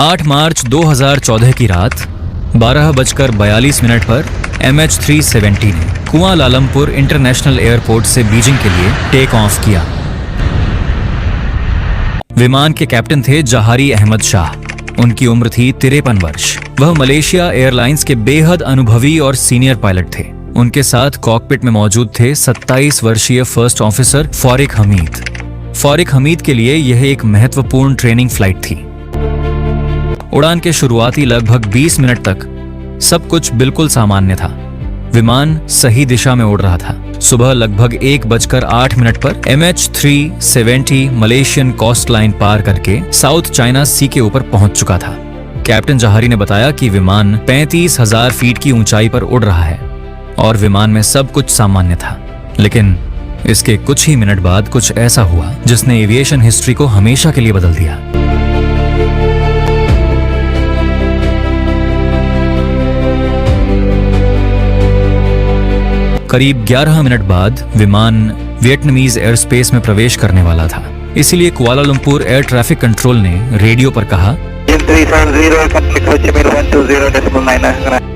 8 मार्च 2014 की रात 12:42 पर MH370 ने कुआलालंपुर इंटरनेशनल एयरपोर्ट से बीजिंग के लिए टेक ऑफ किया। विमान के कैप्टन थे जहारी अहमद शाह। उनकी उम्र थी 53 वर्ष। वह मलेशिया एयरलाइंस के बेहद अनुभवी और सीनियर पायलट थे। उनके साथ कॉकपिट में मौजूद थे 27 वर्षीय फर्स्ट ऑफिसर फारिक हमीद। फारिक हमीद के लिए यह एक महत्वपूर्ण ट्रेनिंग फ्लाइट थी। उड़ान के शुरुआती लगभग 20 मिनट तक सब कुछ बिल्कुल सामान्य था। विमान सही दिशा में उड़ रहा था। सुबह लगभग 1:08 पर MH370 मलेशियन कोस्ट लाइन पार करके साउथ चाइना सी के ऊपर पहुंच चुका था। कैप्टन जहारी ने बताया कि विमान 35,000 फीट की ऊंचाई पर उड़ रहा है और विमान में सब कुछ सामान्य था। लेकिन इसके कुछ ही मिनट बाद कुछ ऐसा हुआ जिसने एविएशन हिस्ट्री को हमेशा के लिए बदल दिया। करीब 11 मिनट बाद विमान वियतनामीज एयर स्पेस में प्रवेश करने वाला था। इसीलिए कुआलालंपुर एयर ट्रैफिक कंट्रोल ने रेडियो पर कहा।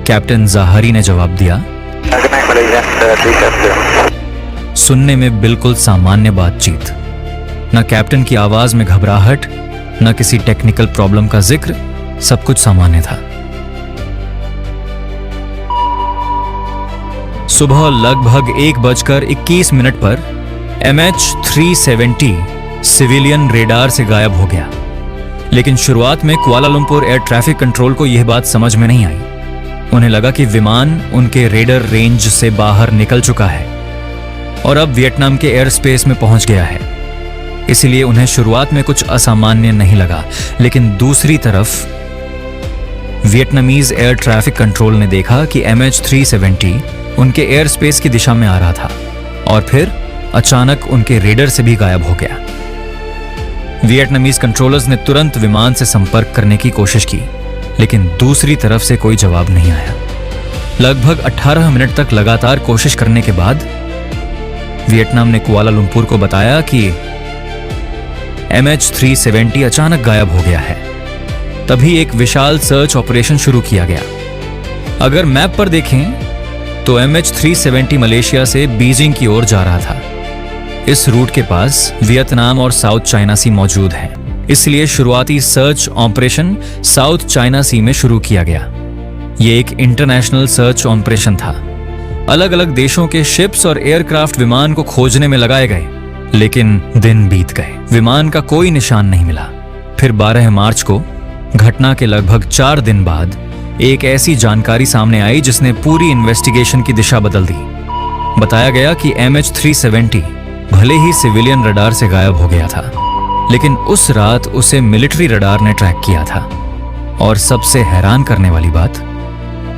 कैप्टन जहारी ने जवाब दिया। सुनने में बिल्कुल सामान्य बातचीत। न कैप्टन की आवाज में घबराहट, न किसी टेक्निकल प्रॉब्लम का जिक्र, सब कुछ सामान्य था। सुबह लगभग 1:21 पर MH370 सिविलियन रेडार से गायब हो गया। लेकिन शुरुआत में कुआलालंपुर एयर ट्रैफिक कंट्रोल को यह बात समझ में नहीं आई। उन्हें लगा कि विमान उनके रेडर रेंज से बाहर निकल चुका है और अब वियतनाम के एयर स्पेस में पहुंच गया है। इसलिए उन्हें शुरुआत में कुछ असामान्य नहीं लगा। लेकिन दूसरी तरफ वियतनामीज एयर ट्रैफिक कंट्रोल ने देखा कि MH370 उनके एयर स्पेस की दिशा में आ रहा था और फिर अचानक उनके रेडर से भी गायब हो गया। वियतनामीज कंट्रोलर्स ने तुरंत विमान से संपर्क करने की कोशिश की, लेकिन दूसरी तरफ से कोई जवाब नहीं आया। लगभग 18 मिनट तक लगातार कोशिश करने के बाद वियतनाम ने कुआलालंपुर को बताया कि MH370 अचानक गायब हो गया है। तभी एक विशाल सर्च ऑपरेशन शुरू किया गया। अगर मैप पर देखें तो MH370 मलेशिया से बीजिंग की ओर जा रहा था। इस रूट के पास वियतनाम और साउथ चाइना सी मौजूद है। इसलिए शुरुआती सर्च ऑपरेशन साउथ चाइना सी में शुरू किया गया। यह एक इंटरनेशनल सर्च ऑपरेशन था। अलग अलग देशों के शिप्स और एयरक्राफ्ट विमान को खोजने में लगाए गए, लेकिन दिन बीत गए। विमान का कोई निशान नहीं मिला। फिर 12 मार्च को घटना के लगभग 4 दिन बाद एक ऐसी जानकारी सामने आई जिसने पूरी इन्वेस्टिगेशन की दिशा बदल दी। बताया गया कि MH370 भले ही सिविलियन रडार से गायब हो गया था, लेकिन उस रात उसे मिलिट्री रडार ने ट्रैक किया था। और सबसे हैरान करने वाली बात,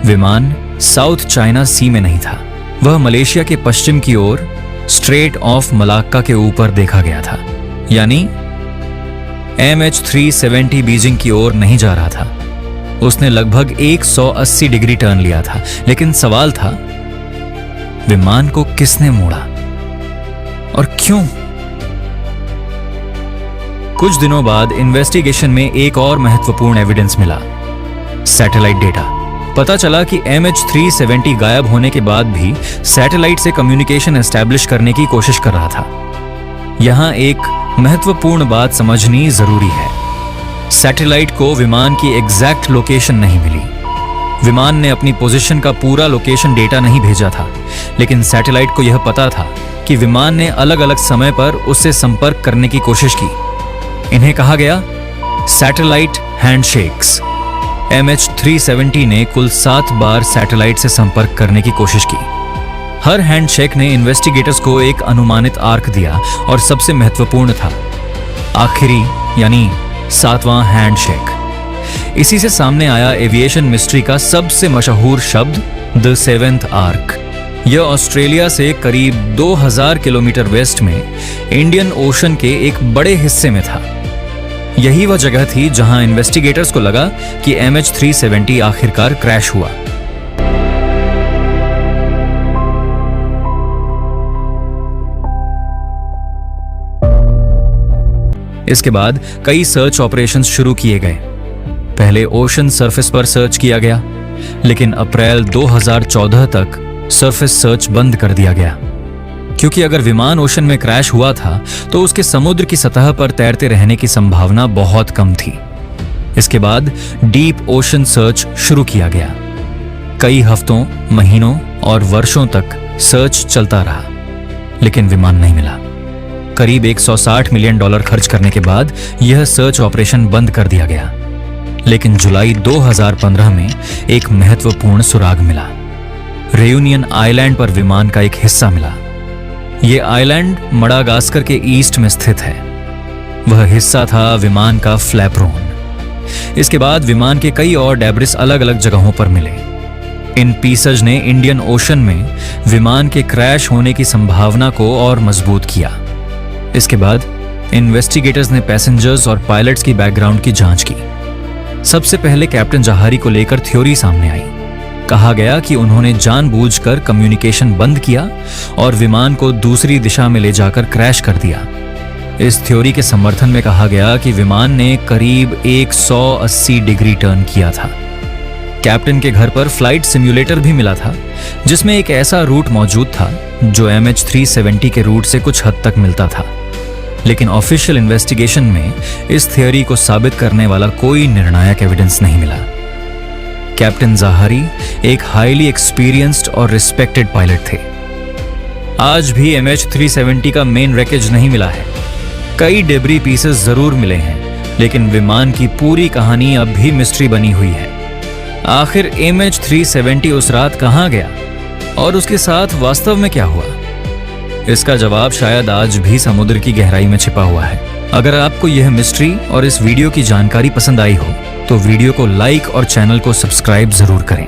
विमान साउथ चाइना सी में नहीं था। वह मलेशिया के पश्चिम की ओर स्ट्रेट ऑफ मलाक्का के ऊपर देखा गया था। यानी MH370 बीजिंग की ओर नहीं जा रहा था। उसने लगभग 180 डिग्री टर्न लिया था। लेकिन सवाल था, विमान को किसने मोड़ा और क्यों? कुछ दिनों बाद इन्वेस्टिगेशन में एक और महत्वपूर्ण एविडेंस मिला, सैटेलाइट डेटा। पता चला कि MH370 गायब होने के बाद भी सैटेलाइट से कम्युनिकेशन एस्टैब्लिश करने की कोशिश कर रहा था। यहां एक महत्वपूर्ण बात समझनी जरूरी है। सैटेलाइट को विमान की एग्जैक्ट लोकेशन नहीं मिली। विमान ने अपनी पोजीशन का पूरा लोकेशन डेटा नहीं भेजा था, लेकिन सैटेलाइट को यह पता था कि विमान ने अलग अलग समय पर उससे संपर्क करने की कोशिश की। इन्हें कहा गया सैटेलाइट हैंडशेक्स। MH370 ने कुल 7 बार सैटेलाइट से संपर्क करने की कोशिश की। हर हैंडशेक ने इन्वेस्टिगेटर्स को एक अनुमानित आर्क दिया और सबसे महत्वपूर्ण था आखिरी यानी 7वां हैंडशेक। इसी से सामने आया एविएशन मिस्ट्री का सबसे मशहूर शब्द, द 7th आर्क। यह ऑस्ट्रेलिया से करीब 2000 किलोमीटर वेस्ट में इंडियन ओशन के एक बड़े हिस्से में था। यही वह जगह थी जहां इन्वेस्टिगेटर्स को लगा कि MH370 आखिरकार क्रैश हुआ। इसके बाद कई सर्च ऑपरेशंस शुरू किए गए। पहले ओशन सरफेस पर सर्च किया गया, लेकिन अप्रैल 2014 तक सरफेस सर्च बंद कर दिया गया, क्योंकि अगर विमान ओशन में क्रैश हुआ था तो उसके समुद्र की सतह पर तैरते रहने की संभावना बहुत कम थी। इसके बाद डीप ओशन सर्च शुरू किया गया। कई हफ्तों, महीनों और वर्षों तक सर्च चलता रहा, लेकिन विमान नहीं मिला। करीब $160 मिलियन खर्च करने के बाद यह सर्च ऑपरेशन बंद कर दिया गया। लेकिन जुलाई 2015 में एक महत्वपूर्ण सुराग मिला। रेयूनियन आइलैंड पर विमान का एक हिस्सा मिला। यह आइलैंड मडागास्कर के ईस्ट में स्थित है। वह हिस्सा था विमान का फ्लैपरोन। इसके बाद विमान के कई और डेब्रिस अलग अलग जगहों पर मिले। इन पीसेज ने इंडियन ओशन में विमान के क्रैश होने की संभावना को और मजबूत किया। इसके बाद इन्वेस्टिगेटर्स ने पैसेंजर्स और पायलट्स की बैकग्राउंड की जांच की। सबसे पहले कैप्टन जहारी को लेकर थ्योरी सामने आई। कहा गया कि उन्होंने जानबूझकर कम्युनिकेशन बंद किया और विमान को दूसरी दिशा में ले जाकर क्रैश कर दिया। इस थ्योरी के समर्थन में कहा गया कि विमान ने करीब 180 डिग्री टर्न किया था। कैप्टन के घर पर फ्लाइट सिम्युलेटर भी मिला था, जिसमें एक ऐसा रूट मौजूद था जो MH370 के रूट से कुछ हद तक मिलता था। लेकिन ऑफिशियल इन्वेस्टिगेशन में इस थ्योरी को साबित करने वाला कोई निर्णायक एविडेंस नहीं मिला। कैप्टन जहारी एक हाईली एक्सपीरियंस्ड और रिस्पेक्टेड पायलट थे। आज भी MH370 का मेन रैकेज नहीं मिला है। कई डेब्री पीसेस जरूर मिले हैं, लेकिन विमान की पूरी कहानी अब भी मिस्ट्री बनी हुई है। आखिर MH370 उस रात कहां गया और उसके साथ वास्तव में क्या हुआ? इसका जवाब शायद आज भी समुद्र की गहराई में छिपा हुआ है। अगर आपको यह मिस्ट्री और इस वीडियो की जानकारी पसंद आई हो तो वीडियो को लाइक और चैनल को सब्सक्राइब जरूर करें।